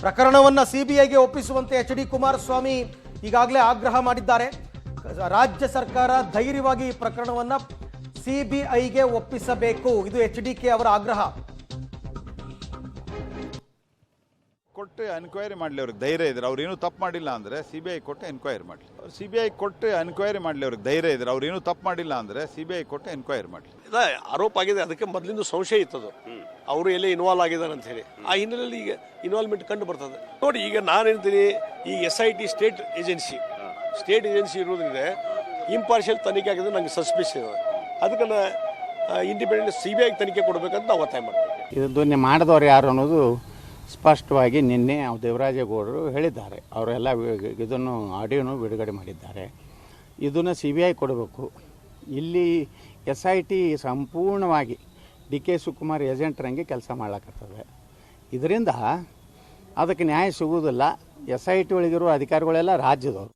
ಪ್ರಕರಣವನ್ನು ಸಿಬಿಐಗೆ ಒಪ್ಪಿಸುವಂತೆ H D Kumaraswamy ಈಗಾಗಲೇ ಆಗ್ರಹ ಮಾಡಿದ್ದಾರೆ. ರಾಜ್ಯ ಸರ್ಕಾರ ಧೈರ್ಯವಾಗಿ ಈ ಪ್ರಕರಣವನ್ನು ಸಿಬಿಐಗೆ ಒಪ್ಪಿಸಬೇಕು, ಇದು HDK ಅವರ ಆಗ್ರಹ. ಕೊಟ್ಟು ಎನ್ಕ್ವೈರಿ ಮಾಡಲಿ, ಅವ್ರಿಗೆ ಧೈರ್ಯ ಇದ್ರೆ, ಅವ್ರು ಏನೂ ತಪ್ಪು ಮಾಡಿಲ್ಲ ಅಂದರೆ CBI ಕೊಟ್ಟು ಎನ್ಕ್ವೈರಿ ಮಾಡಲಿ. CBI ಕೊಟ್ಟು ಎನ್ಕ್ವೈರಿ ಮಾಡಲಿ, ಅವ್ರಿಗೆ ಧೈರ್ಯ ಇದ್ರೆ, ಅವ್ರು ಏನೂ ತಪ್ಪು ಮಾಡಿಲ್ಲ ಅಂದರೆ CBI ಕೊಟ್ಟು ಎನ್ಕ್ವೈರಿ ಮಾಡಲಿ. ಆರೋಪ ಆಗಿದೆ, ಅದಕ್ಕೆ ಮೊದಲಿಂದ ಸಂಶಯ ಇತ್ತದು, ಅವರು ಎಲ್ಲಿ ಇನ್ವಾಲ್ವ್ ಆಗಿದ್ದಾರೆ ಅಂತ ಹೇಳಿ. ಆ ಹಿನ್ನೆಲೆಯಲ್ಲಿ ಈಗ ಇನ್ವಾಲ್ವ್ಮೆಂಟ್ ಕಂಡು ಬರ್ತದೆ. ನೋಡಿ, ಈಗ ನಾನು ಹೇಳ್ತೀನಿ, ಈ SIT ಸ್ಟೇಟ್ ಏಜೆನ್ಸಿ ಇರೋದ್ರಿಂದ ಇಂಪಾರ್ಷಿಯಲ್ ತನಿಖೆ ಆಗಿದ್ರೆ ನನಗೆ ಸಸ್ಪಿಷನ್ ಇದೆ. ಅದಕ್ಕೆ ಇಂಡಿಪೆಂಡೆಂಟ್ CBI ತನಿಖೆ ಕೊಡಬೇಕಂತ ನಾವು ಒತ್ತಾಯ ಮಾಡ್ತೀವಿ. ಇದನ್ನು ಮಾಡಿದವರು ಯಾರು ಅನ್ನೋದು ಸ್ಪಷ್ಟವಾಗಿ ನಿನ್ನೆ ದೇವರಾಜೇಗೌಡರು ಹೇಳಿದ್ದಾರೆ. ಅವರೆಲ್ಲ ಇದನ್ನು ಆಡಿಯೋನು ಬಿಡುಗಡೆ ಮಾಡಿದ್ದಾರೆ. ಇದನ್ನು CBI ಕೊಡಬೇಕು. ಇಲ್ಲಿ SIT ಸಂಪೂರ್ಣವಾಗಿ DK ಶಿವಕುಮಾರ್ ಏಜೆಂಟ್ರಂಗೆ ಕೆಲಸ ಮಾಡ್ಲಕತ್ತದೆ. ಇದರಿಂದ ಅದಕ್ಕೆ ನ್ಯಾಯ ಸಿಗುವುದಿಲ್ಲ. SIT ಒಳಗಿರುವ ಅಧಿಕಾರಿಗಳೆಲ್ಲ ರಾಜ್ಯದವರು.